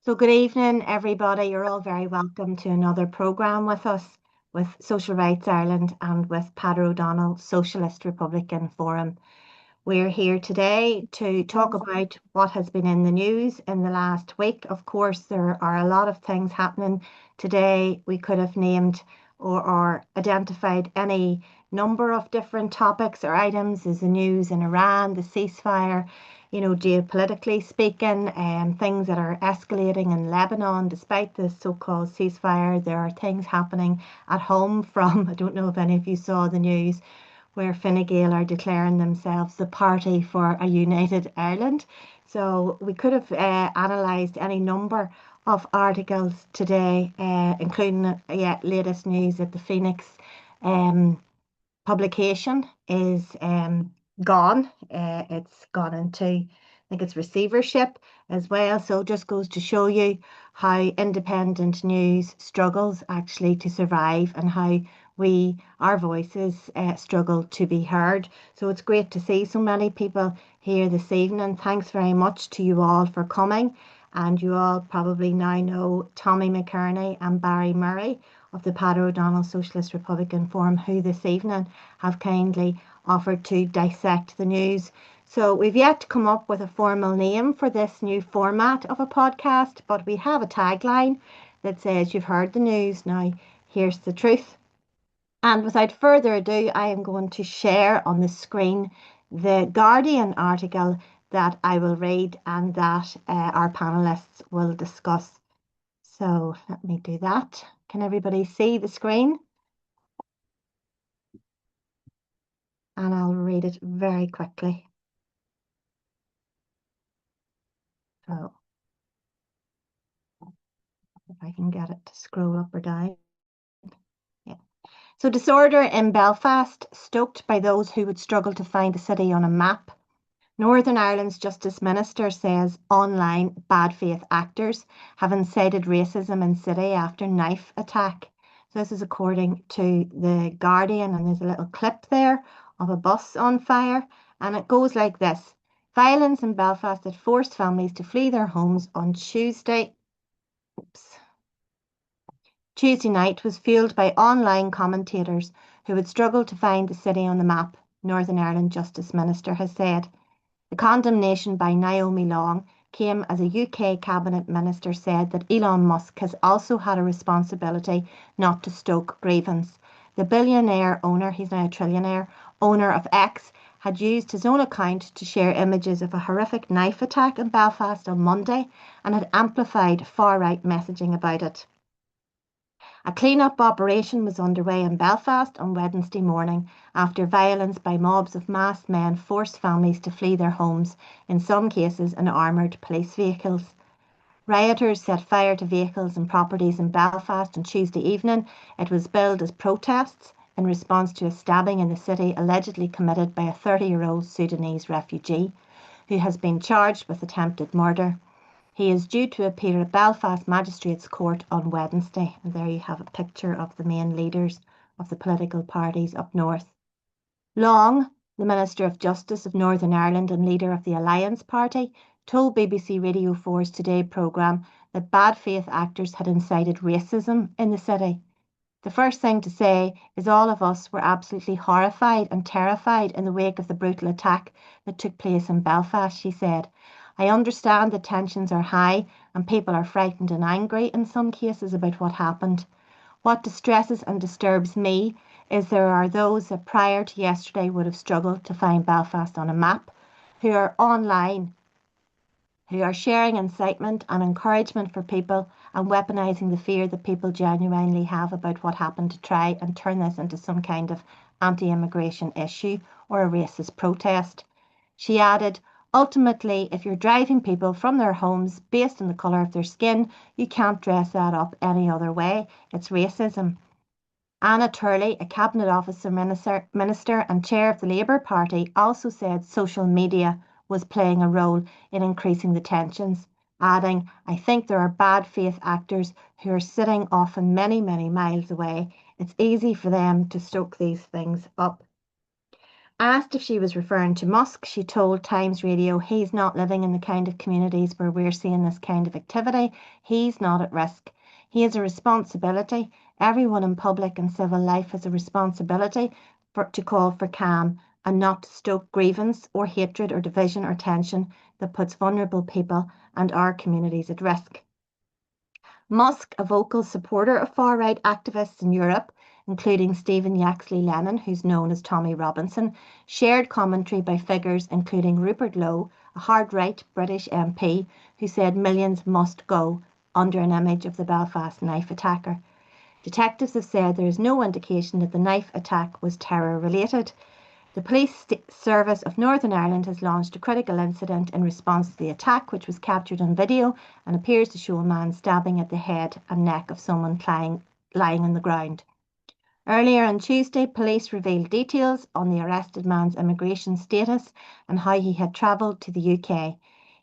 So good evening, everybody. You're all very welcome to another programme with us, with Social Rights Ireland and with Peadar O'Donnell Socialist Republican Forum. We're here today to talk about what has been in the news in the last week. Of course, there are a lot of things happening today. We could have named or identified any number of different topics or items. There's the news in Iran, the ceasefire, geopolitically speaking, things that are escalating in Lebanon. Despite the so-called ceasefire, there are things happening at home from, I don't know if any of you saw the news, where Fine Gael are declaring themselves the party for a united Ireland. So we could have analysed any number of articles today, including latest news that the Phoenix publication is gone. It's gone into, I think it's receivership as well. So it just goes to show you how independent news struggles actually to survive and how our voices struggle to be heard. So it's great to see so many people here this evening. Thanks very much to you all for coming. And you all probably now know Tommy McKerney and Barry Murray of the Peadar O'Donnell Socialist Republican Forum, who this evening have kindly offered to dissect the news. So we've yet to come up with a formal name for this new format of a podcast, but we have a tagline that says, "You've heard the news, now here's the truth." And without further ado, I am going to share on the screen the Guardian article that I will read and that our panelists will discuss. So let me do that. Can everybody see the screen? And I'll read it very quickly. So if I can get it to scroll up or down. Yeah. So disorder in Belfast, stoked by those who would struggle to find the city on a map. Northern Ireland's Justice Minister says online bad faith actors have incited racism in city after knife attack. So this is according to The Guardian, and there's a little clip there of a bus on fire, and it goes like this. Violence in Belfast that forced families to flee their homes on Tuesday night was fueled by online commentators who had struggled to find the city on the map, Northern Ireland Justice Minister has said. The condemnation by Naomi Long came as a UK cabinet minister said that Elon Musk has also had a responsibility not to stoke grievance. The billionaire owner, he's now a trillionaire, owner of X, had used his own account to share images of a horrific knife attack in Belfast on Monday and had amplified far-right messaging about it. A clean-up operation was underway in Belfast on Wednesday morning after violence by mobs of masked men forced families to flee their homes, in some cases in armoured police vehicles. Rioters set fire to vehicles and properties in Belfast on Tuesday evening. It was billed as protests in response to a stabbing in the city allegedly committed by a 30-year-old Sudanese refugee who has been charged with attempted murder. He is due to appear at Belfast Magistrates Court on Wednesday. And there you have a picture of the main leaders of the political parties up north. Long, the Minister of Justice of Northern Ireland and leader of the Alliance Party, told BBC Radio 4's Today programme that bad faith actors had incited racism in the city. The first thing to say is all of us were absolutely horrified and terrified in the wake of the brutal attack that took place in Belfast, she said. I understand that tensions are high and people are frightened and angry in some cases about what happened. What distresses and disturbs me is there are those that prior to yesterday would have struggled to find Belfast on a map, who are online, who are sharing incitement and encouragement for people and weaponising the fear that people genuinely have about what happened to try and turn this into some kind of anti-immigration issue or a racist protest. She added, ultimately, if you're driving people from their homes based on the colour of their skin, you can't dress that up any other way. It's racism. Anna Turley, a Cabinet Officer Minister and Chair of the Labour Party, also said social media was playing a role in increasing the tensions, adding, I think there are bad faith actors who are sitting often many, many miles away. It's easy for them to stoke these things up. Asked if she was referring to Musk, she told Times Radio he's not living in the kind of communities where we're seeing this kind of activity. He's not at risk. He has a responsibility. Everyone in public and civil life has a responsibility to call for calm and not to stoke grievance or hatred or division or tension that puts vulnerable people and our communities at risk. Musk, a vocal supporter of far-right activists in Europe, including Stephen Yaxley Lennon, who's known as Tommy Robinson, shared commentary by figures including Rupert Lowe, a hard-right British MP, who said millions must go, under an image of the Belfast knife attacker. Detectives have said there is no indication that the knife attack was terror-related. The Police Service of Northern Ireland has launched a critical incident in response to the attack, which was captured on video and appears to show a man stabbing at the head and neck of someone lying on the ground. Earlier on Tuesday, police revealed details on the arrested man's immigration status and how he had travelled to the UK.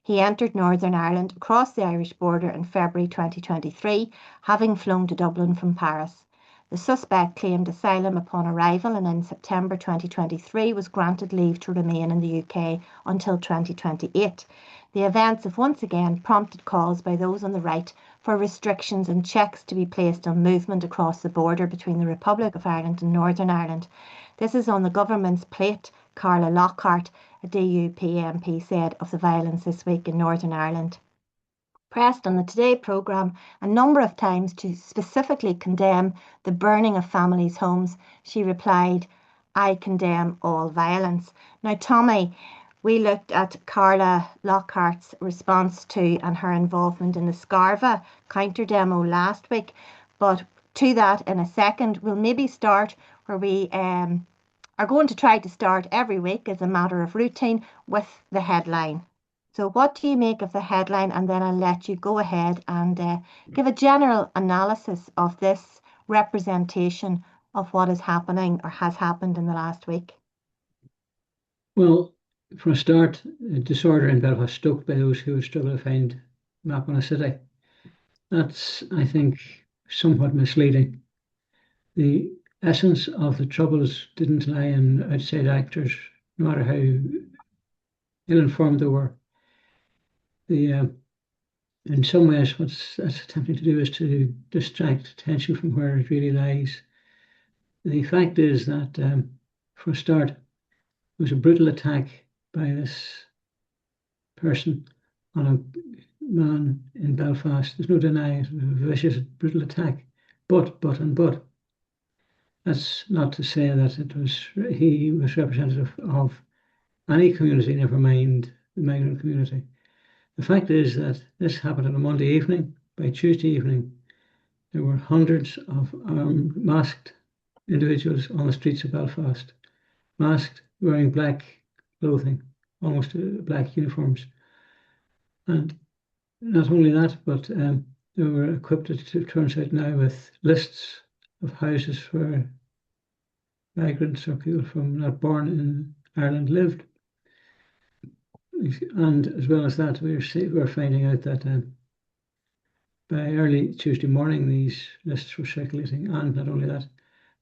He entered Northern Ireland across the Irish border in February 2023, having flown to Dublin from Paris. The suspect claimed asylum upon arrival and in September 2023 was granted leave to remain in the UK until 2028. The events have once again prompted calls by those on the right for restrictions and checks to be placed on movement across the border between the Republic of Ireland and Northern Ireland. This is on the government's plate, Carla Lockhart, a DUP MP, said of the violence this week in Northern Ireland. Pressed on the Today programme a number of times to specifically condemn the burning of families' homes, she replied, "I condemn all violence." Now, Tommy, we looked at Carla Lockhart's response to and her involvement in the Scarva counter demo last week, but to that in a second. We'll maybe start where we are going to try to start every week as a matter of routine with the headline. So what do you make of the headline? And then I'll let you go ahead and give a general analysis of this representation of what is happening or has happened in the last week. Well, for a start, disorder in Belfast stoked by those who struggle to find a map on a city. That's, I think, somewhat misleading. The essence of the troubles didn't lie in outside actors, no matter how ill-informed they were. In some ways, what that's attempting to do is to distract attention from where it really lies. The fact is that, for a start, it was a brutal attack by this person on a man in Belfast. There's no denying it. It was a vicious, brutal attack. But. That's not to say that he was representative of any community, never mind the migrant community. The fact is that this happened on a Monday evening. By Tuesday evening, there were hundreds of masked individuals on the streets of Belfast, masked, wearing black clothing, almost black uniforms. And not only that, but they were equipped, it turns out now, with lists of houses where migrants or people from not born in Ireland lived. And as well as that, we're finding out that by early Tuesday morning, these lists were circulating, and not only that,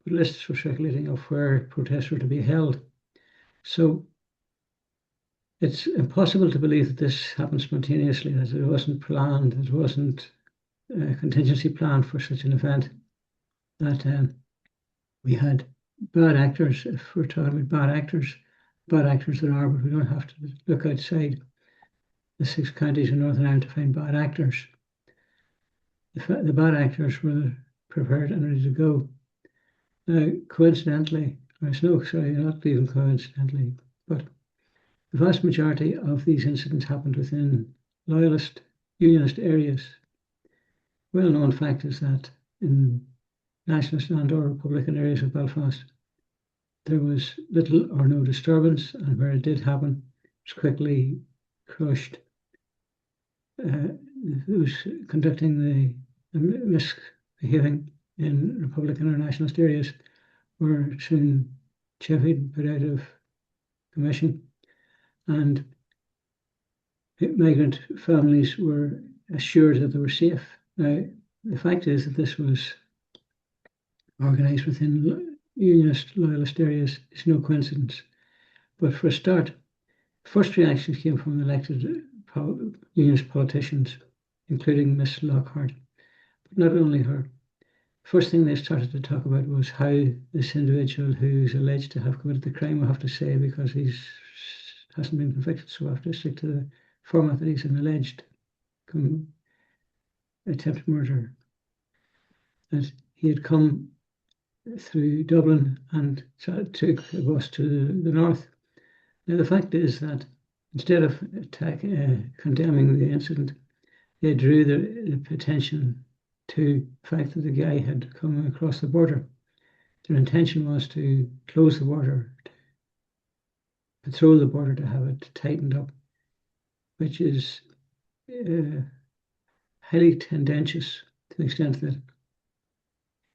but lists were circulating of where protests were to be held. So it's impossible to believe that this happened spontaneously, that it wasn't planned, it wasn't a contingency plan for such an event, that we had bad actors. If we're talking about bad actors there are, but we don't have to look outside the 6 counties in Northern Ireland to find bad actors. The bad actors were prepared and ready to go. Now, coincidentally, not even coincidentally, but the vast majority of these incidents happened within loyalist, unionist areas. Well-known fact is that in nationalist and or Republican areas of Belfast, there was little or no disturbance, and where it did happen, it was quickly crushed. Those conducting the misbehaving in Republican or nationalist areas were soon chevied, put out of commission, and migrant families were assured that they were safe. Now, the fact is that this was organised within unionist, loyalist areas. It's no coincidence. But for a start, first reactions came from elected unionist politicians, including Miss Lockhart, but not only her. First thing they started to talk about was how this individual who's alleged to have committed the crime will have to say, because he's hasn't been convicted, so I have to stick to the format that he's an alleged attempted murderer, that he had come through Dublin and took a bus to the north. Now, the fact is that instead of condemning the incident, they drew the attention to the fact that the guy had come across the border. Their intention was to close the border, to patrol the border, to have it tightened up, which is highly tendentious to the extent that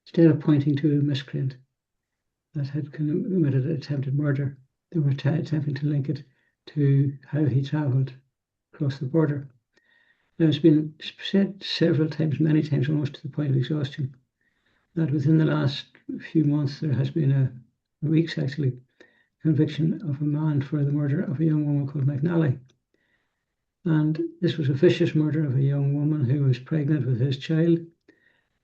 instead of pointing to a miscreant that had committed attempted murder, they were attempting to link it to how he travelled across the border. Now, it's been said several times, many times, almost to the point of exhaustion, that within the last few months there has been weeks actually, conviction of a man for the murder of a young woman called McNally. And this was a vicious murder of a young woman who was pregnant with his child.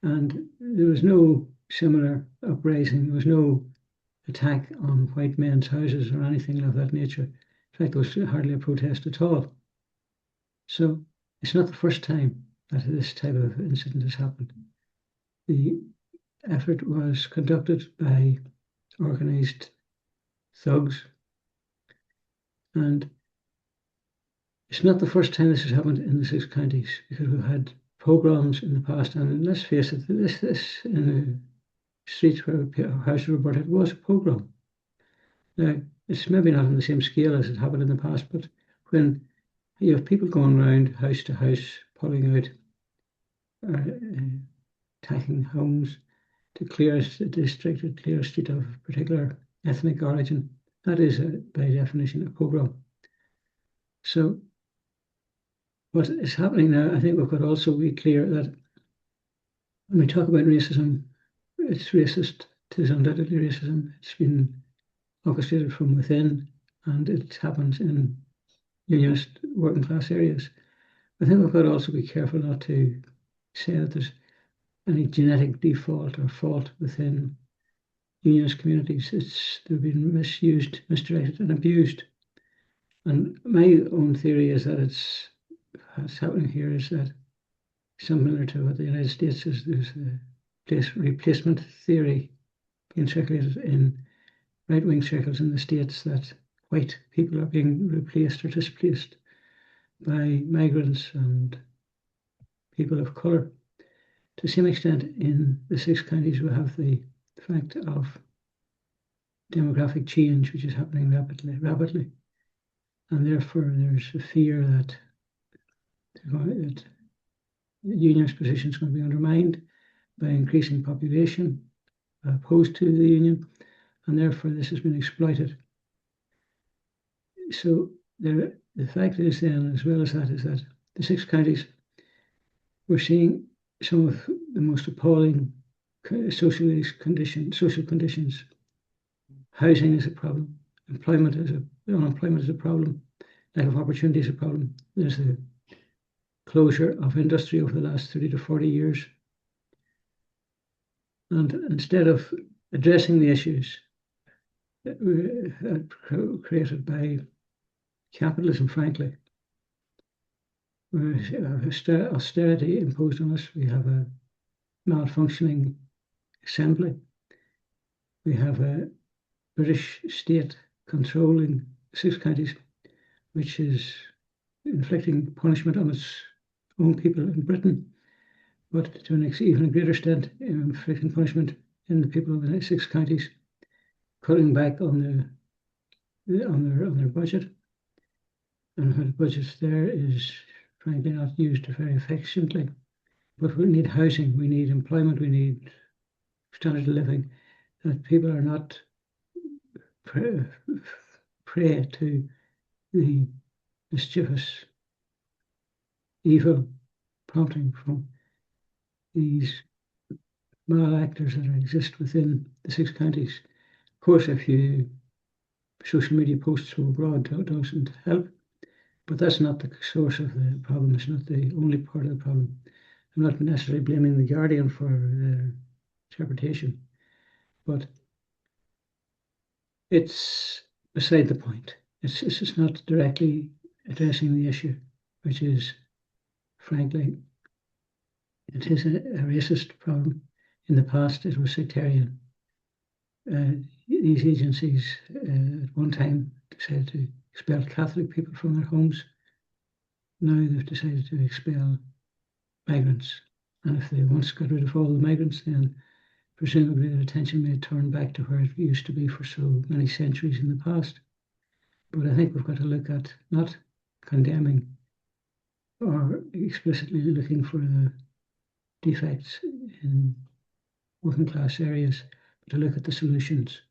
And there was no similar uprising. There was no attack on white men's houses or anything of that nature. In fact, there was hardly a protest at all. So it's not the first time that this type of incident has happened. The effort was conducted by organised thugs, and it's not the first time this has happened in the six counties, because we've had pogroms in the past, and let's face it, this in the streets where houses were burnt, it was a pogrom. Now, it's maybe not on the same scale as it happened in the past, but when you have people going around house to house, pulling out, attacking homes to clear a district, to clear a street of particular ethnic origin, that is, by definition, a pogrom. So what is happening now, I think we've got to also be clear that when we talk about racism, it's racist. It is undoubtedly racism. It's been orchestrated from within, and it happens in unionist working class areas. I think we've got to also be careful not to say that there's any genetic default or fault within unionist communities. They've been misused, misdirected, and abused. And my own theory is that what's happening here is that similar to what the United States is, there's a replacement theory being circulated in right-wing circles in the States, that white people are being replaced or displaced by migrants and people of colour. To some extent, in the six counties, we have the fact of demographic change, which is happening rapidly. And therefore, there's a fear that the unionist position is going to be undermined by increasing population opposed to the union, and therefore this has been exploited. So the fact is then, as well as that, is that the six counties, we're seeing some of the most appalling social conditions. Housing is a problem. Unemployment is a problem. Lack of opportunity is a problem. There's the closure of industry over the last 30 to 40 years. And instead of addressing the issues created by capitalism, frankly, we have austerity imposed on us. We have a malfunctioning assembly. We have a British state controlling six counties, which is inflicting punishment on its own people in Britain, but to an even greater extent, inflicting punishment in the people of the six counties, cutting back on their budget, and how the budget there is frankly not used very efficiently. But we need housing, we need employment, we need standard of living, that people are not prey to the mischievous, evil prompting from these mal actors that exist within the six counties. Of course, if you social media posts from abroad doesn't help. But that's not the source of the problem. It's not the only part of the problem. I'm not necessarily blaming the Guardian for the interpretation, but it's beside the point. It's just not directly addressing the issue, which is, frankly, it is a racist problem. In the past, it was sectarian. These agencies at one time decided to expel Catholic people from their homes. Now they've decided to expel migrants. And if they once got rid of all the migrants, then presumably the attention may turn back to where it used to be for so many centuries in the past. But I think we've got to look at not condemning or explicitly looking for the defects in working class areas, but to look at the solutions,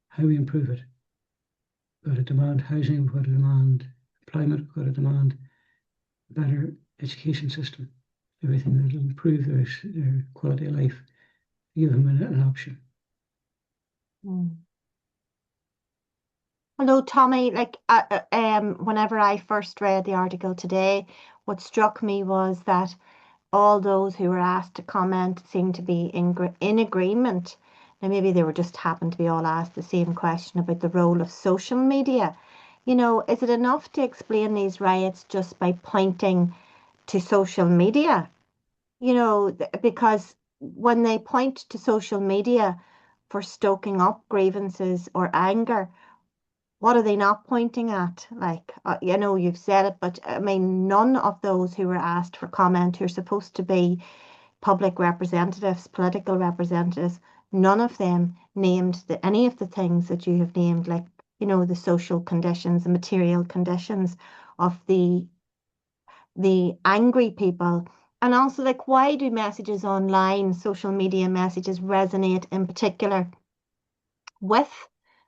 how we improve it. We've got to demand housing, we've got to demand employment, we've got to demand a better education system, everything that will improve their quality of life, give them an option. Hello, Tommy. Whenever I first read the article today, what struck me was that all those who were asked to comment seemed to be in agreement. Now, maybe they were just happened to be all asked the same question about the role of social media. Is it enough to explain these riots just by pointing to social media? Because when they point to social media for stoking up grievances or anger, what are they not pointing at? You've said it, but I mean, none of those who were asked for comment, who are supposed to be public representatives, political representatives, none of them named any of the things that you have named, like, the social conditions, the material conditions of the angry people. And also, like, why do messages online, social media messages resonate in particular with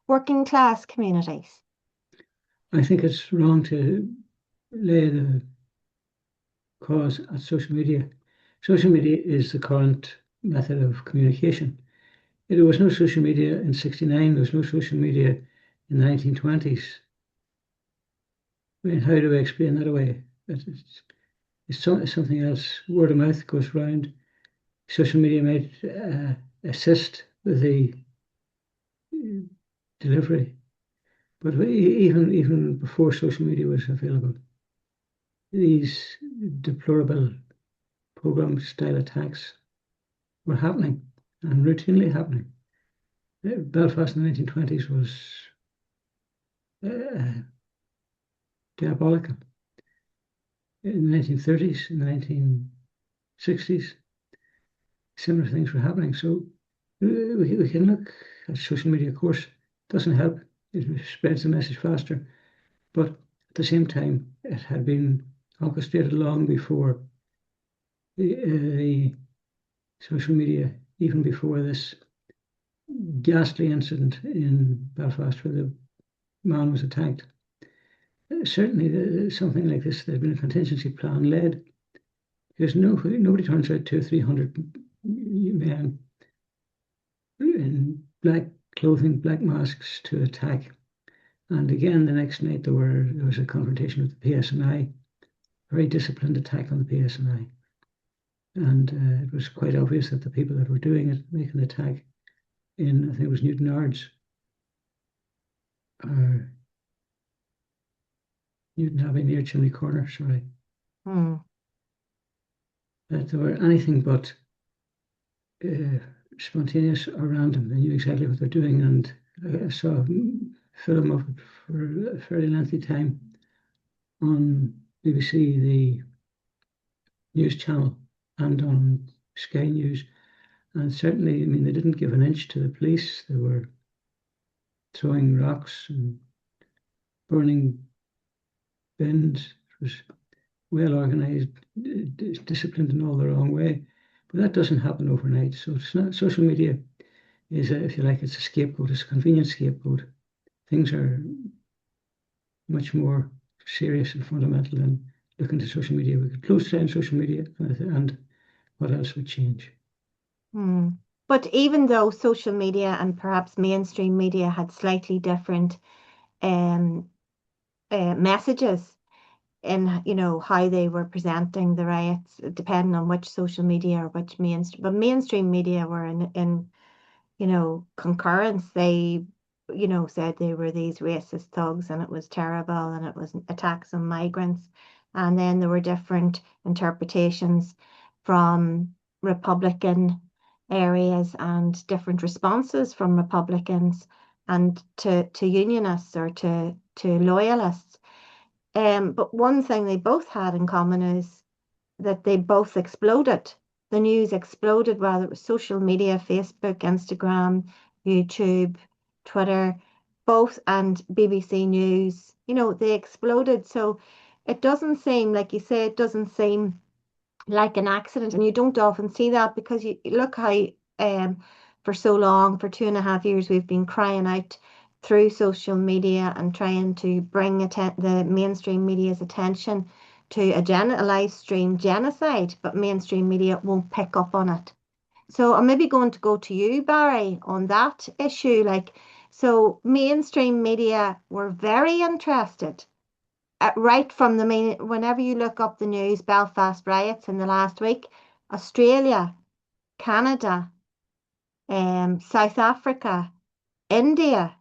working class communities? I think it's wrong to lay the cause at social media. Social media is the current method of communication. There was no social media in '69, there was no social media in the 1920s. I mean, how do we explain that away? It's something else. Word of mouth goes round. Social media might assist with the delivery, but even before social media was available, these deplorable pogrom style attacks were happening and routinely happening. Belfast in the 1920s was uh, diabolical. In the 1930s, in the 1960s, similar things were happening. So we can look at social media, of course, doesn't help. It spreads the message faster. But at the same time, it had been orchestrated long before the social media, even before this ghastly incident in Belfast where the man was attacked. Certainly, something like this, there'd been a contingency plan led, because nobody turns out 200 or 300 men in black clothing, black masks to attack. And again, the next night there was a confrontation with the PSNI, very disciplined attack on the PSNI. And it was quite obvious that the people that were doing it, making the attack in, I think it was Newton Ards, or Newton Abbey near Chimney Corner, sorry, that they were anything but spontaneous or random. They knew exactly what they're doing, and I saw a film of it for a fairly lengthy time on BBC, the news channel, and on Sky News. And certainly, I mean, they didn't give an inch to the police. They were throwing rocks and burning bins. It was well organized, disciplined in all the wrong way. But that doesn't happen overnight. So it's not, social media is, if you like, it's a scapegoat, it's a convenient scapegoat. Things are much more serious and fundamental than looking to social media. We could close down social media, and what else would change? But even though social media and perhaps mainstream media had slightly different um, messages in, how they were presenting the riots, depending on which social media or which mainstream media were in concurrence. They, said they were these racist thugs and it was terrible and it was attacks on migrants. And then there were different interpretations from Republican areas and different responses from Republicans and to unionists or to loyalists. But one thing they both had in common is that they both exploded. The news exploded, whether it was social media, Facebook, Instagram, YouTube, Twitter, both, and BBC News. They exploded. So it doesn't seem, like you say, it doesn't seem like an accident. And you don't often see that because you look how for so long, for 2.5 years, we've been crying out through social media and trying to bring the mainstream media's attention to a live stream genocide, but mainstream media won't pick up on it. So I'm maybe going to go to you, Barry, on that issue. So mainstream media were very interested right from the main, whenever you look up the news, Belfast riots in the last week, Australia, Canada, South Africa, India,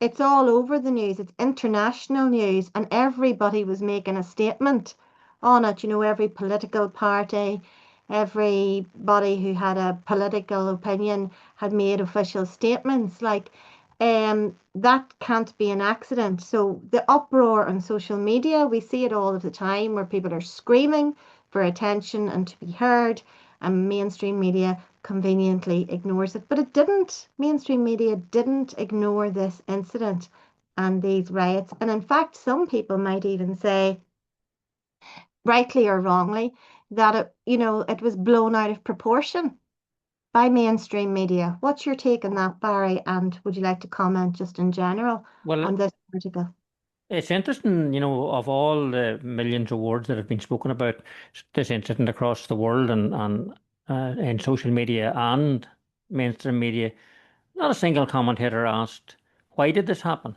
it's all over the news. It's international news, and everybody was making a statement on it. Every political party, everybody who had a political opinion had made official statements. That can't be an accident. So the uproar on social media, we see it all of the time where people are screaming for attention and to be heard, and mainstream media conveniently ignores it. But it didn't. Mainstream media didn't ignore this incident and these riots. And in fact, some people might even say, rightly or wrongly, that it was blown out of proportion by mainstream media. What's your take on that, Barry? And would you like to comment just in general Well, on this article? it's interesting, of all the millions of words that have been spoken about this incident across the world and in social media and mainstream media, not a single commentator asked, why did this happen?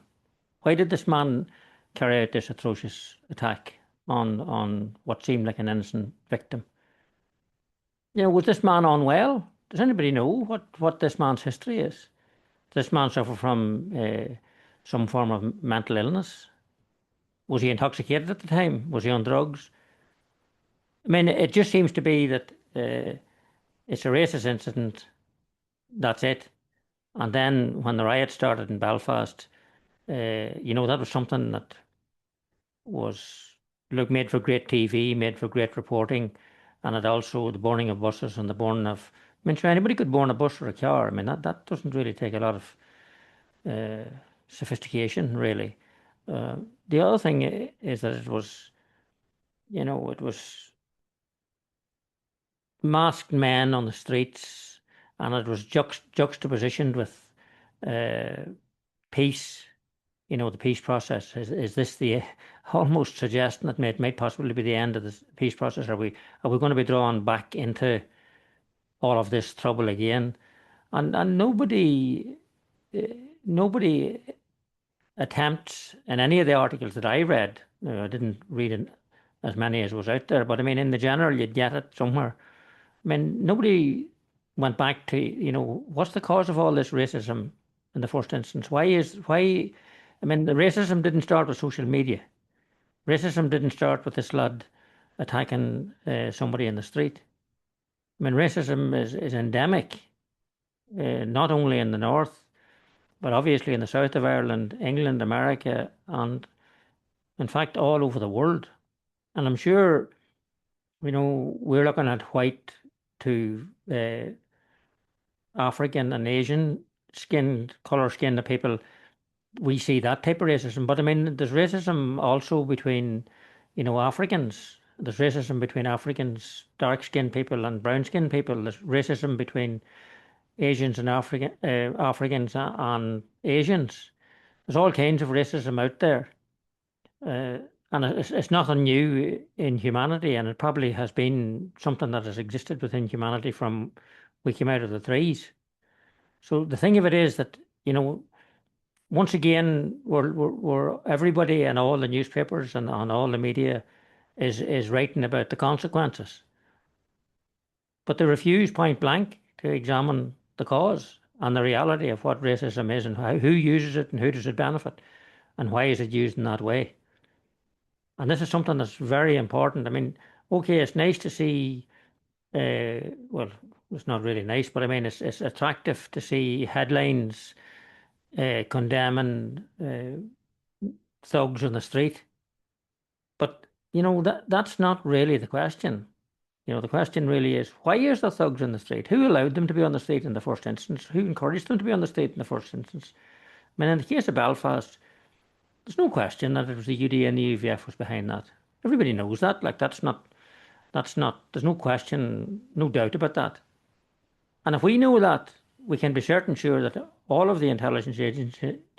Why did this man carry out this atrocious attack on what seemed like an innocent victim? Was this man unwell? Does anybody know what this man's history is? Does this man suffer from some form of mental illness? Was he intoxicated at the time? Was he on drugs? I mean, it just seems to be that it's a racist incident. That's it. And then when the riot started in Belfast, that was something that was made for great TV, made for great reporting, and it also the burning of buses and the burning of. I mean, sure, anybody could burn a bus or a car. I mean, that doesn't really take a lot of uh, sophistication, really. The other thing is that it was masked men on the streets, and it was juxtapositioned with uh, peace. The peace process. Is this the almost suggesting that it might possibly be the end of the peace process? Are we going to be drawn back into all of this trouble again? And nobody attempts in any of the articles that I read. I didn't read as many as was out there, but I mean, in the general, you'd get it somewhere. I mean, nobody went back to, what's the cause of all this racism in the first instance? I mean, the racism didn't start with social media. Racism didn't start with this lad attacking somebody in the street. I mean, racism is endemic, not only in the north, but obviously in the south of Ireland, England, America, and in fact, all over the world. And I'm sure, we're looking at white to African and Asian color skinned people, we see that type of racism. But I mean, there's racism also between, Africans. There's racism between Africans, dark skinned people, and brown skinned people. There's racism between Asians and Africans and Asians. There's all kinds of racism out there. Uh, and it's nothing new in humanity, and it probably has been something that has existed within humanity from we came out of the trees. So the thing of it is that, once again, we're everybody and all the newspapers and on all the media is writing about the consequences, but they refuse point blank to examine the cause and the reality of what racism is and who uses it and who does it benefit and why is it used in that way. And this is something that's very important. I mean, okay, it's nice to see. Well, it's not really nice, but I mean, it's attractive to see headlines condemning thugs on the street. But that's not really the question. The question really is, why is there thugs on the street? Who allowed them to be on the street in the first instance? Who encouraged them to be on the street in the first instance? I mean, in the case of Belfast, there's no question that it was the UDA and the UVF was behind that. Everybody knows that. Like that's not. There's no question, no doubt about that. And if we know that, we can be certain sure that all of the intelligence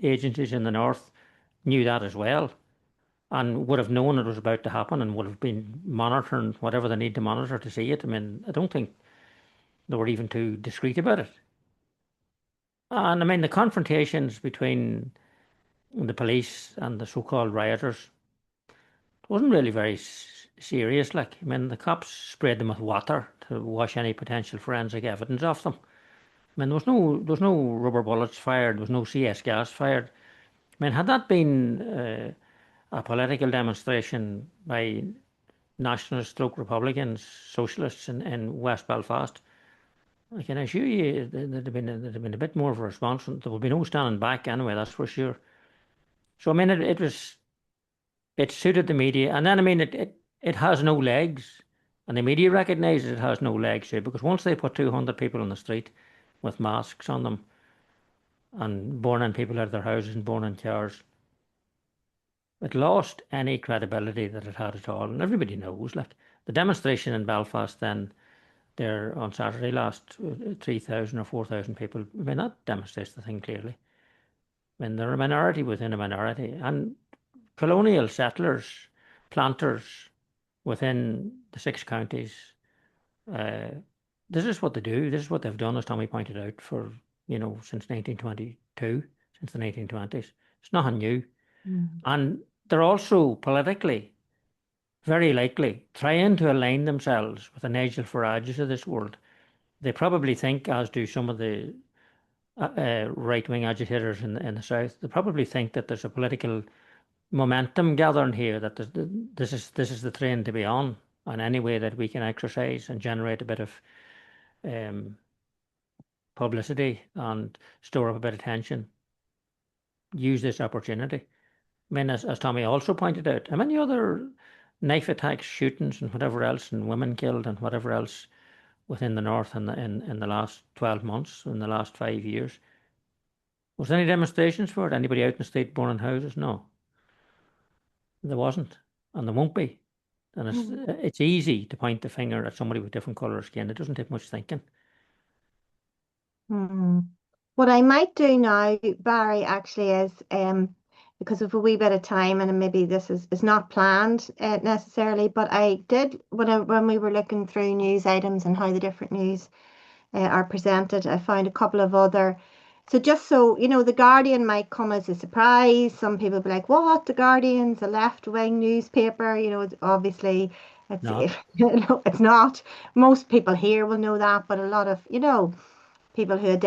agencies in the north knew that as well, and would have known it was about to happen and would have been monitoring whatever they need to monitor to see it. I mean, I don't think they were even too discreet about it. And I mean, the confrontations between the police and the so-called rioters wasn't really very serious. Like, I mean, the cops sprayed them with water to wash any potential forensic evidence off them. I mean, there was no rubber bullets fired. There was no CS gas fired. I mean, had that been a political demonstration by nationalist stroke Republicans, socialists in West Belfast, I can assure you there'd have been a bit more of a response. There would be no standing back anyway, that's for sure. So I mean, it suited the media, and then I mean, it has no legs, and the media recognises it has no legs too, because once they put 200 people on the street with masks on them and burning people out of their houses and burning cars, it lost any credibility that it had at all, and everybody knows. Like the demonstration in Belfast, then there on Saturday last, 3,000 or 4,000 people. I mean, that demonstrates the thing clearly. I mean, they're a minority within a minority, and colonial settlers, planters within the 6 counties. Uh, this is what they do. This is what they've done, as Tommy pointed out, for since 1922, since the 1920s. It's nothing new, and they're also politically very likely trying to align themselves with the Nigel Farages of this world. They probably think, as do some of the right-wing agitators in the south, they probably think that there's a political momentum gathering here, that this is the train to be on, and any way that we can exercise and generate a bit of um, publicity and store up a bit of tension, use this opportunity. I mean, as Tommy also pointed out, how many other knife attacks, shootings, and whatever else, and women killed, and whatever else within the north in the last 12 months, in the last 5 years? Was there any demonstrations for it? Anybody out in the street burning houses? No, there wasn't, and there won't be. And it's easy to point the finger at somebody with different colour of skin. It doesn't take much thinking. What I might do now, Barry, actually is because of a wee bit of time, and maybe this is not planned necessarily, but I did when we were looking through news items and how the different news are presented, I found a couple of other. So just so you know, the Guardian might come as a surprise. Some people be like, "What? The Guardian's a left-wing newspaper?" It's obviously it's Not. it's not. Most people here will know that, but a lot of people who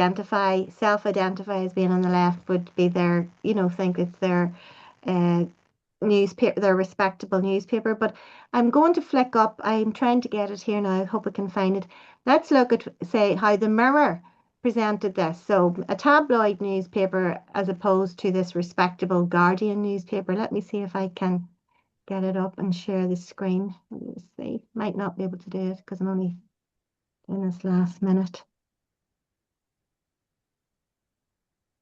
self-identify as being on the left would be their, think it's their uh, newspaper, their respectable newspaper. But I'm going to flick up. I'm trying to get it here now. I hope I can find it. Let's look at, say, how the Mirror presented this. So a tabloid newspaper as opposed to this respectable Guardian newspaper. Let me see if I can get it up and share the screen. Let's see. Might not be able to do it because I'm only in this last minute.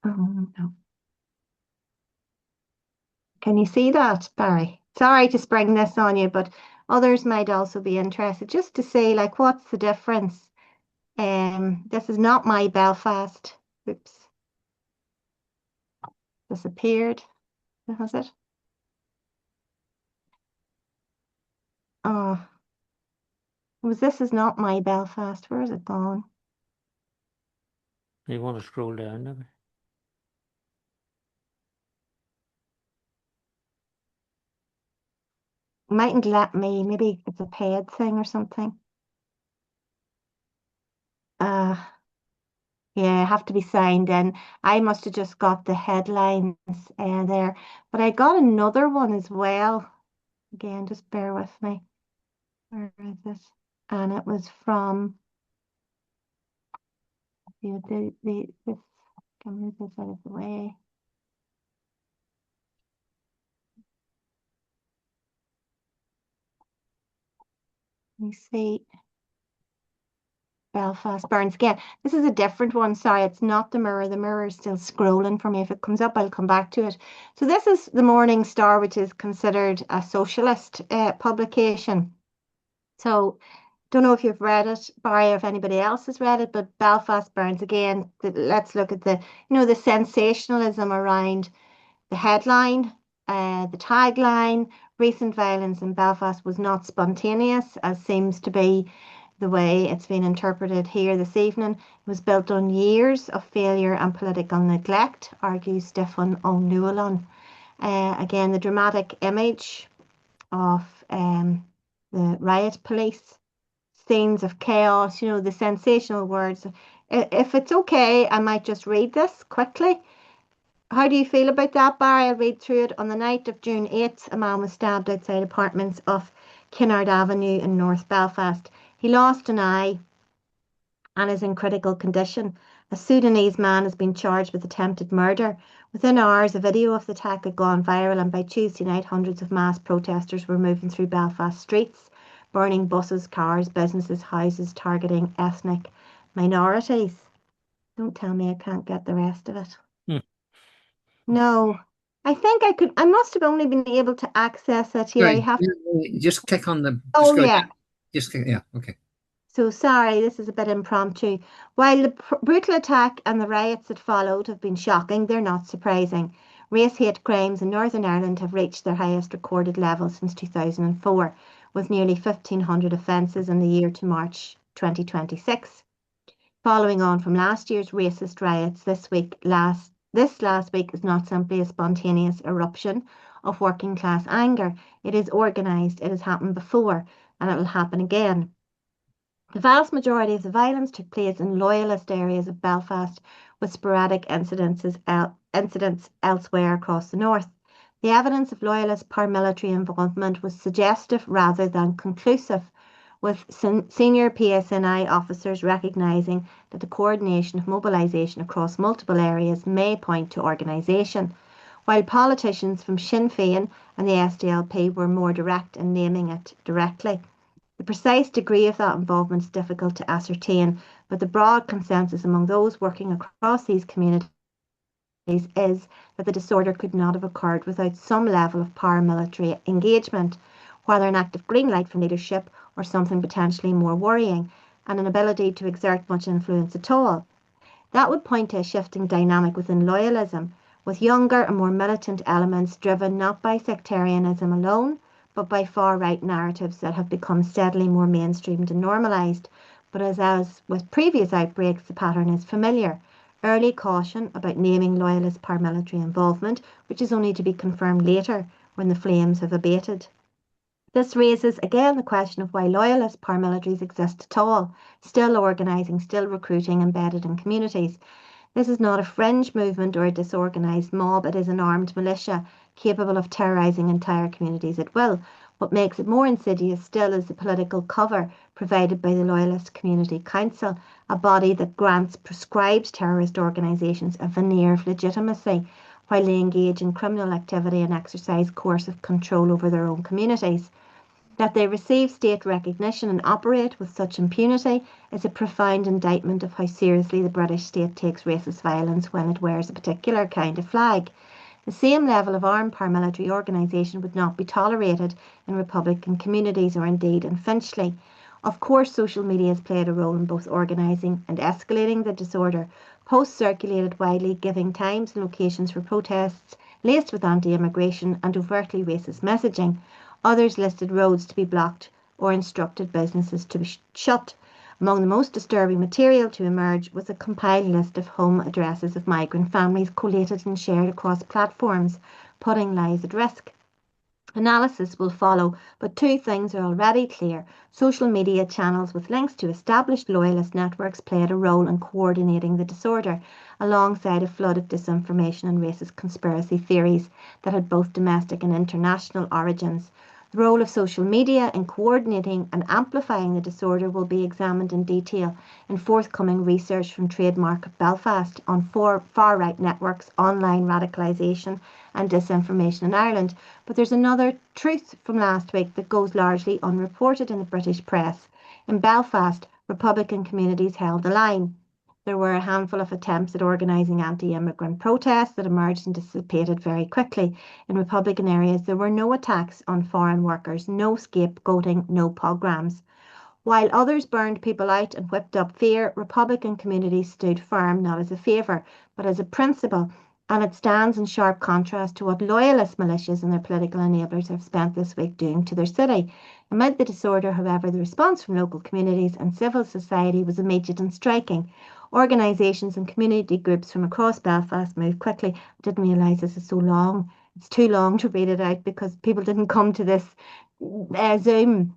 Oh, no. Can you see that, Barry? Sorry to spring this on you, but others might also be interested just to say, like, what's the difference? This is not my Belfast. Oops, disappeared. Has it? Oh, this is not my Belfast. Where is it gone? You want to scroll down, maybe? Mightn't let me. Maybe it's a paid thing or something. Uh, yeah, have to be signed in. I must have just got the headlines there, but I got another one as well. Again, just bear with me. Where is it? And it was from this. Can move this out of the way. Let me see. Belfast burns again. This is a different one. Sorry, it's not the Mirror. The Mirror is still scrolling for me. If it comes up, I'll come back to it. So this is the Morning Star, which is considered a socialist publication. So don't know if you've read it, Barry, or if anybody else has read it, but Belfast burns again. Let's look at the sensationalism around the headline, the tagline. Recent violence in Belfast was not spontaneous, as seems to be the way it's been interpreted here this evening. It was built on years of failure and political neglect, argues Stefan O'Neill. Again, the dramatic image of the riot police, scenes of chaos, the sensational words. If it's okay, I might just read this quickly. How do you feel about that, Barry? I'll read through it. On the night of June 8th, a man was stabbed outside apartments off Kinnard Avenue in North Belfast. He lost an eye and is in critical condition. A Sudanese man has been charged with attempted murder. Within hours, a video of the attack had gone viral, and by Tuesday night, hundreds of mass protesters were moving through Belfast streets, burning buses, cars, businesses, houses, targeting ethnic minorities. Don't tell me I can't get the rest of it. Hmm. No, I think I could. I must have only been able to access it. Yeah, you Sorry, have. just click on the. Oh, Just go yeah. down. Just click. Yeah. Okay. So sorry, this is a bit impromptu. While the brutal attack and the riots that followed have been shocking, they're not surprising. Race hate crimes in Northern Ireland have reached their highest recorded level since 2004, with nearly 1,500 offences in the year to March 2026. Following on from last year's racist riots, this last week is not simply a spontaneous eruption of working class anger. It is organised, it has happened before, and it will happen again. The vast majority of the violence took place in loyalist areas of Belfast, with sporadic incidents elsewhere across the north. The evidence of loyalist paramilitary involvement was suggestive rather than conclusive, with senior PSNI officers recognising that the coordination of mobilisation across multiple areas may point to organisation, while politicians from Sinn Féin and the SDLP were more direct in naming it directly. The precise degree of that involvement is difficult to ascertain, but the broad consensus among those working across these communities is that the disorder could not have occurred without some level of paramilitary engagement, whether an active green light from leadership or something potentially more worrying, and an ability to exert much influence at all. That would point to a shifting dynamic within loyalism, with younger and more militant elements driven not by sectarianism alone, but by far-right narratives that have become steadily more mainstreamed and normalised. But as with previous outbreaks, the pattern is familiar. Early caution about naming loyalist paramilitary involvement, which is only to be confirmed later when the flames have abated. This raises again the question of why loyalist paramilitaries exist at all, still organising, still recruiting, embedded in communities. This is not a fringe movement or a disorganised mob, it is an armed militia capable of terrorising entire communities at will. What makes it more insidious still is the political cover provided by the Loyalist Community Council, a body that grants prescribed terrorist organisations a veneer of legitimacy while they engage in criminal activity and exercise coercive control over their own communities. That they receive state recognition and operate with such impunity is a profound indictment of how seriously the British state takes racist violence when it wears a particular kind of flag. The same level of armed paramilitary organisation would not be tolerated in Republican communities or indeed in Finchley. Of course, social media has played a role in both organising and escalating the disorder. Posts circulated widely giving times and locations for protests laced with anti-immigration and overtly racist messaging. Others listed roads to be blocked or instructed businesses to be shut. Among the most disturbing material to emerge was a compiled list of home addresses of migrant families collated and shared across platforms, putting lives at risk. Analysis will follow, but two things are already clear. Social media channels with links to established loyalist networks played a role in coordinating the disorder, alongside a flood of disinformation and racist conspiracy theories that had both domestic and international origins. The role of social media in coordinating and amplifying the disorder will be examined in detail in forthcoming research from Trademark Belfast on far-right networks, online radicalisation and disinformation in Ireland. But there's another truth from last week that goes largely unreported in the British press. In Belfast, Republican communities held the line. There were a handful of attempts at organising anti-immigrant protests that emerged and dissipated very quickly. In Republican areas, there were no attacks on foreign workers, no scapegoating, no pogroms. While others burned people out and whipped up fear, Republican communities stood firm, not as a favour, but as a principle, and it stands in sharp contrast to what loyalist militias and their political enablers have spent this week doing to their city. Amid the disorder, however, the response from local communities and civil society was immediate and striking. Organisations and community groups from across Belfast moved quickly. I didn't realise this is so long. It's too long to read it out because people didn't come to this Zoom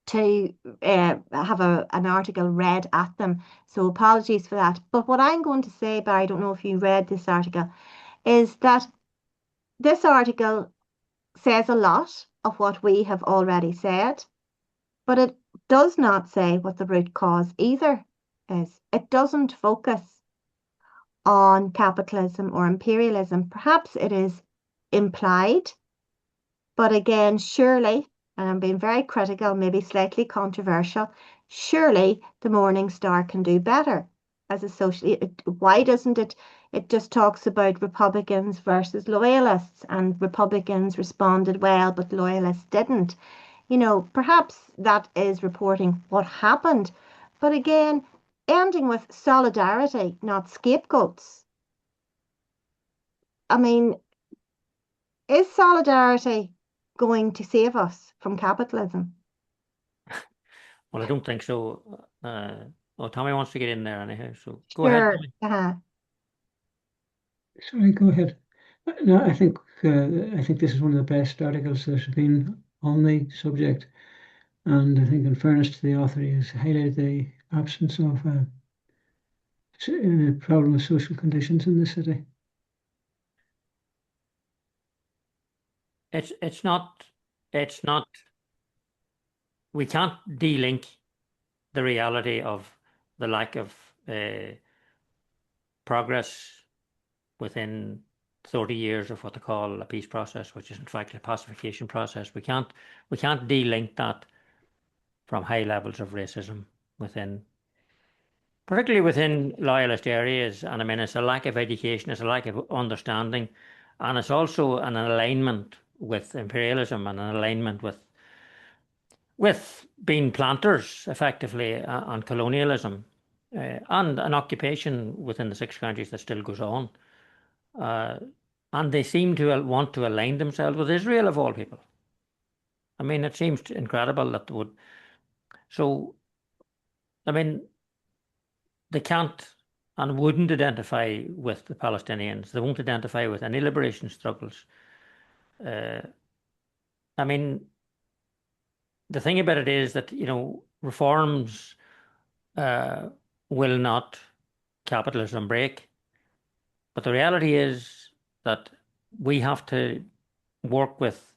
to have an article read at them. So apologies for that. But what I'm going to say, Barry, I don't know if you read this article, is that this article says a lot of what we have already said, but it does not say what the root cause either is. It doesn't focus on capitalism or imperialism. Perhaps it is implied, but again, surely, and I'm being very critical, maybe slightly controversial, surely the Morning Star can do better as a social. Why doesn't it? It just talks about Republicans versus loyalists, and Republicans responded well, but loyalists didn't. Perhaps that is reporting what happened. But again, ending with solidarity, not scapegoats. I mean, is solidarity going to save us from capitalism? Well, I don't think so. Tommy wants to get in there anyhow, so go ahead, Sure. Tommy. Sorry, go ahead. No, I think this is one of the best articles that have been on the subject, and I think, in fairness to the author, he has highlighted the absence of problem with social conditions in the city. It's not. We can't de-link the reality of the lack of progress within 30 years of what they call a peace process, which is in fact a pacification process. We can't de-link that from high levels of racism particularly within loyalist areas. And I mean, it's a lack of education, it's a lack of understanding, and it's also an alignment with imperialism and an alignment with being planters, effectively, and colonialism, and an occupation within the six countries that still goes on. And they seem to want to align themselves with Israel, of all people. I mean, it seems incredible that they would. So, I mean, they can't and wouldn't identify with the Palestinians. They won't identify with any liberation struggles. I mean, the thing about it is that, reforms will not capitalism break. But the reality is that we have to work with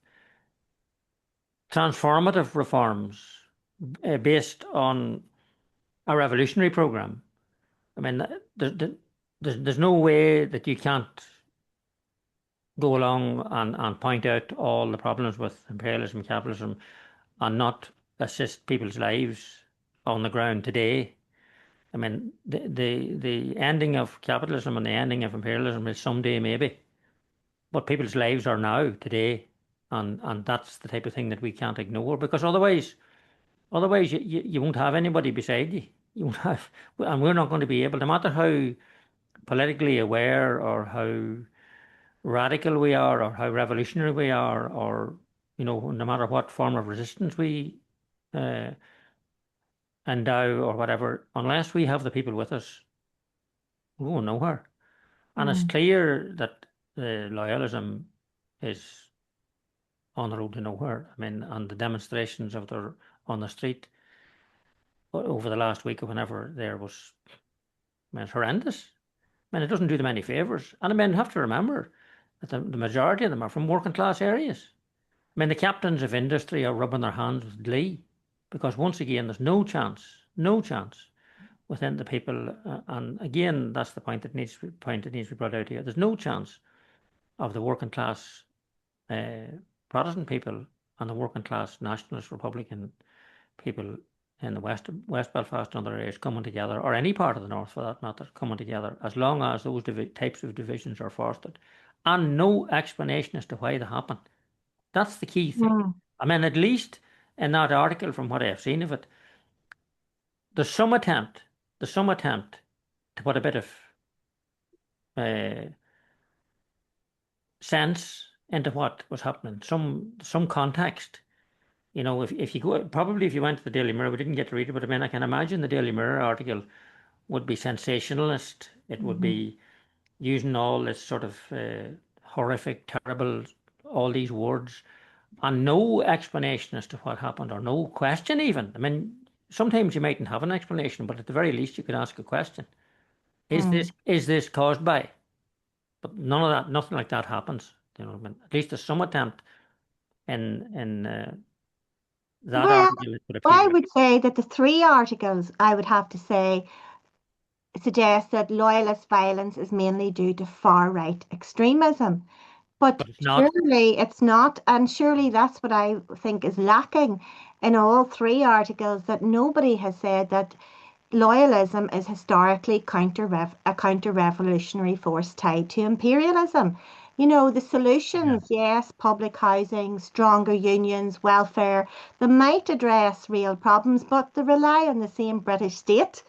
transformative reforms based on a revolutionary program. I mean, there's no way that you can't go along and point out all the problems with imperialism and capitalism and not assist people's lives on the ground today. I mean, the ending of capitalism and the ending of imperialism is someday maybe, but people's lives are now today, and that's the type of thing that we can't ignore, because otherwise you won't have anybody beside you. You won't have, and we're not going to be able, no matter how politically aware or how radical we are or how revolutionary we are, or no matter what form of resistance we and Dow or whatever, unless we have the people with us, we're going nowhere. And it's clear that the loyalism is on the road to nowhere. I mean, and the demonstrations on the street over the last week or whenever there was, I mean, it's horrendous. I mean, it doesn't do them any favours. And I mean, you have to remember that the majority of them are from working class areas. I mean, the captains of industry are rubbing their hands with glee because once again, there's no chance within the people. And again, that's the point that needs to be brought out here. There's no chance of the working class Protestant people and the working class nationalist Republican people in the West Belfast and other areas coming together, or any part of the north for that matter, coming together, as long as those types of divisions are fostered, and no explanation as to why they happen. That's the key thing. I mean, at least in that article, from what I've seen of it, there's some attempt to put a bit of sense into what was happening, some context. You know, if you go, probably if you went to the Daily Mirror, we didn't get to read it, but I mean, I can imagine the Daily Mirror article would be sensationalist. It would be using all this sort of horrific, terrible, all these words, and no explanation as to what happened, or no question even. I mean, sometimes you mightn't have an explanation, but at the very least you could ask a question. Is this caused by? But none of that, nothing like that happens. You know, I mean, at least there's some attempt in that Well, article. I would say that the three articles, I would have to say, suggest that loyalist violence is mainly due to far-right extremism. But But it's not. surely it's not, and surely that's what I think is lacking in all three articles, that nobody has said that loyalism is historically a counter-revolutionary force tied to imperialism. You know, the Yeah. solutions, yes, public housing, stronger unions, welfare, they might address real problems, but they rely on the same British state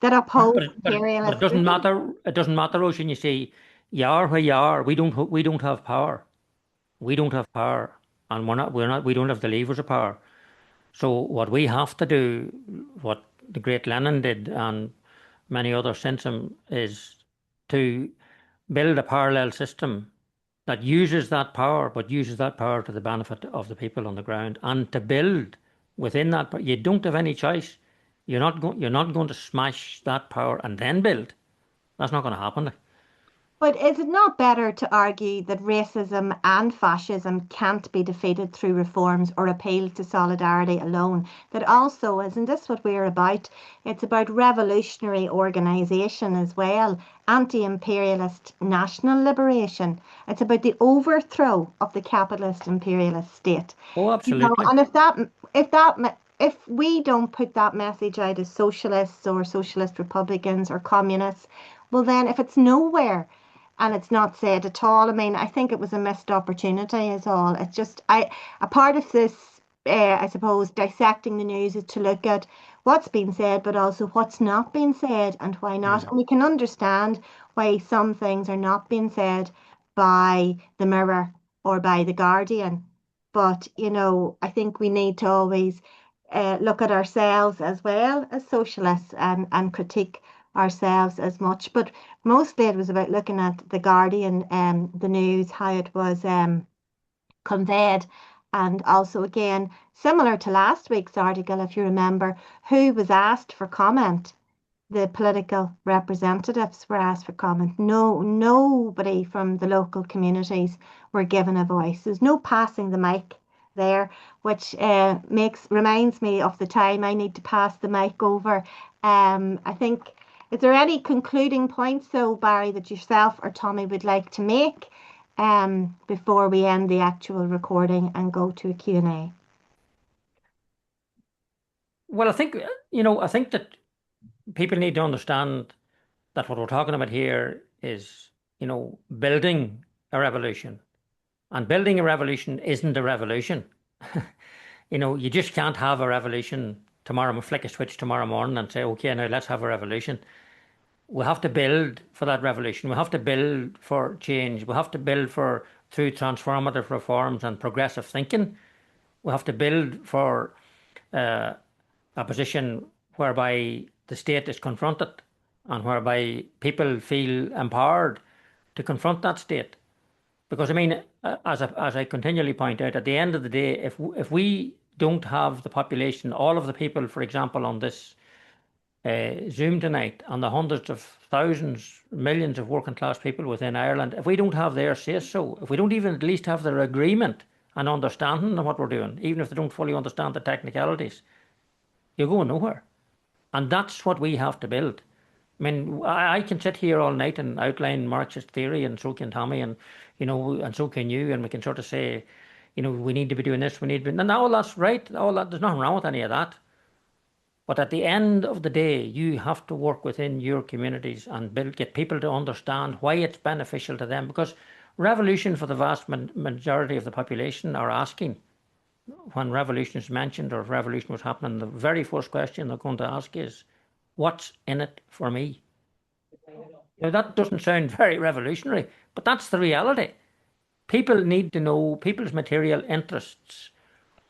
that upholds But it imperialist doesn't rule. matter. It doesn't matter, Ocean. You see, you are where you are. We don't have power. We don't have power, and we don't have the levers of power. So what we have to do, what the great Lenin did, and many others since him, is to build a parallel system that uses that power, but uses that power to the benefit of the people on the ground, and to build within that. You don't have any choice. You're not going to smash that power and then build. That's not going to happen. But is it not better to argue that racism and fascism can't be defeated through reforms or appeal to solidarity alone? That also, isn't this what we're about? It's about revolutionary organisation as well, anti-imperialist national liberation. It's about the overthrow of the capitalist imperialist state. Oh, You know, absolutely. and if we don't put that message out as socialists or socialist republicans or communists, well then if it's nowhere and it's not said at all, I mean, I think it was a missed opportunity is all. It's just a part of this, I suppose, dissecting the news is to look at what's been said, but also what's not being said and why not. And we can understand why some things are not being said by the Mirror or by the Guardian. But, you know, I think we need to always look at ourselves as well as socialists and critique ourselves as much. But mostly it was about looking at the Guardian, the news, how it was conveyed. And also, again, similar to last week's article, if you remember, who was asked for comment? The political representatives were asked for comment. No, nobody from the local communities were given a voice. There's no passing the mic there, which reminds me of the time I need to pass the mic over. I think, is there any concluding points though, Barry, that yourself or Tommy would like to make before we end the actual recording and go to a Q&A? Well, I think that people need to understand that what we're talking about here is, building a revolution. And building a revolution isn't a revolution. You just can't have a revolution tomorrow, flick a switch tomorrow morning and say, okay, now let's have a revolution. We have to build for that revolution. We have to build for change. We have to build through transformative reforms and progressive thinking. We have to build for a position whereby the state is confronted and whereby people feel empowered to confront that state. Because I mean, as I continually point out, at the end of the day, if we don't have the population, all of the people, for example, on this Zoom tonight, and the hundreds of thousands, millions of working class people within Ireland, if we don't have their say so, if we don't even at least have their agreement and understanding of what we're doing, even if they don't fully understand the technicalities, you're going nowhere. And that's what we have to build. I mean, I can sit here all night and outline Marxist theory, and so can Tommy, and and so can you, and we can sort of say, we need to be doing this, we need to be, and all that's right, all that, there's nothing wrong with any of that. But at the end of the day, you have to work within your communities and get people to understand why it's beneficial to them. Because revolution, for the vast majority of the population, are asking, when revolution is mentioned or if revolution was happening, the very first question they're going to ask is, what's in it for me? That doesn't sound very revolutionary, but that's the reality. People need to know people's material interests,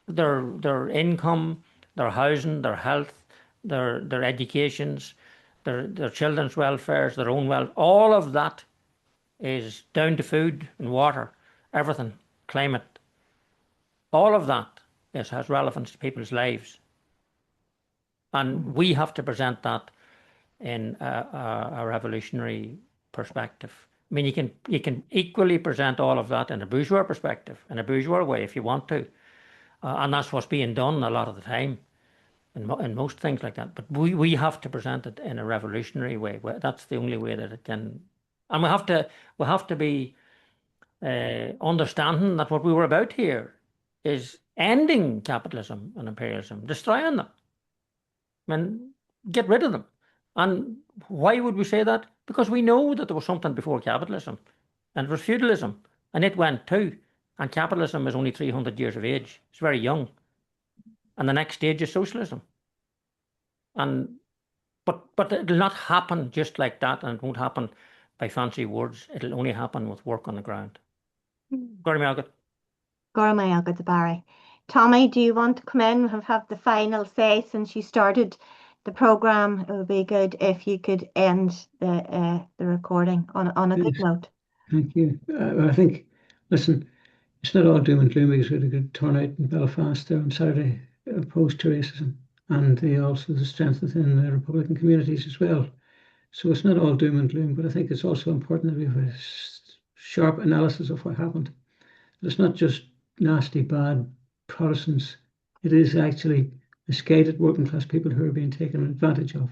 their income, their housing, their health, their educations, their children's welfares, their own welfare. All of that is down to food and water, everything, climate. All of that has relevance to people's lives. And we have to present that in a revolutionary perspective. I mean, you can equally present all of that in a bourgeois perspective, in a bourgeois way, if you want to. And that's what's being done a lot of the time in most things like that. But we have to present it in a revolutionary way. That's the only way that it can. And we have to be understanding that what we were about here is ending capitalism and imperialism, destroying them. I mean, get rid of them. And why would we say that? Because we know that there was something before capitalism, and it was feudalism, and it went too. And capitalism is only 300 years of age. It's very young. And the next stage is socialism. But it'll not happen just like that, and it won't happen by fancy words. It'll only happen with work on the ground. Gormailgat. Gormailgat, Barry. Tommy, do you want to come in and have the final say since you started the program? It would be good if you could end the recording on a good note. Thank you. I think, listen, it's not all doom and gloom because we had a good turnout in Belfast there on Saturday opposed to racism, and also the strength within the Republican communities as well. So it's not all doom and gloom, but I think it's also important that we have a sharp analysis of what happened. It's not just nasty, bad Protestants. It is actually misguided working class people who are being taken advantage of.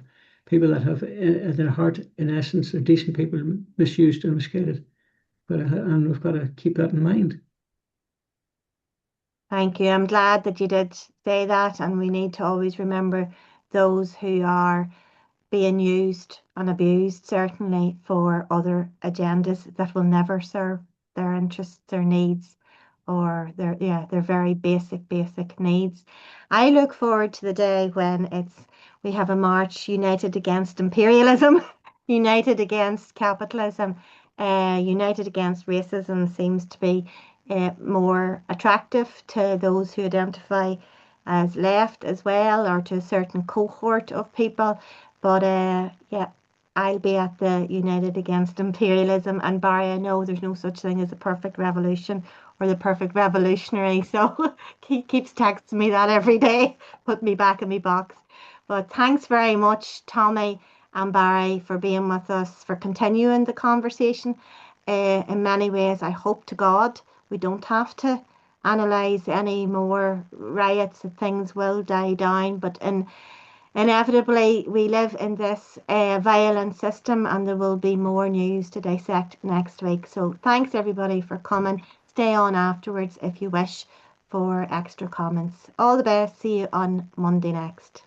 People that have at their heart, in essence, are decent people misused and misguided. And we've got to keep that in mind. Thank you. I'm glad that you did say that, and we need to always remember those who are being used and abused, certainly for other agendas that will never serve their interests, their needs, or their very basic needs. I look forward to the day when we have a march united against imperialism, united against capitalism, united against racism seems to be more attractive to those who identify as left as well, or to a certain cohort of people. But I'll be at the United Against Imperialism. And Barry, I know there's no such thing as a perfect revolution or the perfect revolutionary. So he keeps texting me that every day, put me back in my box. But thanks very much, Tommy and Barry, for being with us, for continuing the conversation. In many ways, I hope to God we don't have to analyse any more riots, and things will die down. But inevitably, we live in this violent system, and there will be more news to dissect next week. So thanks everybody for coming. Stay on afterwards if you wish for extra comments. All the best. See you on Monday next.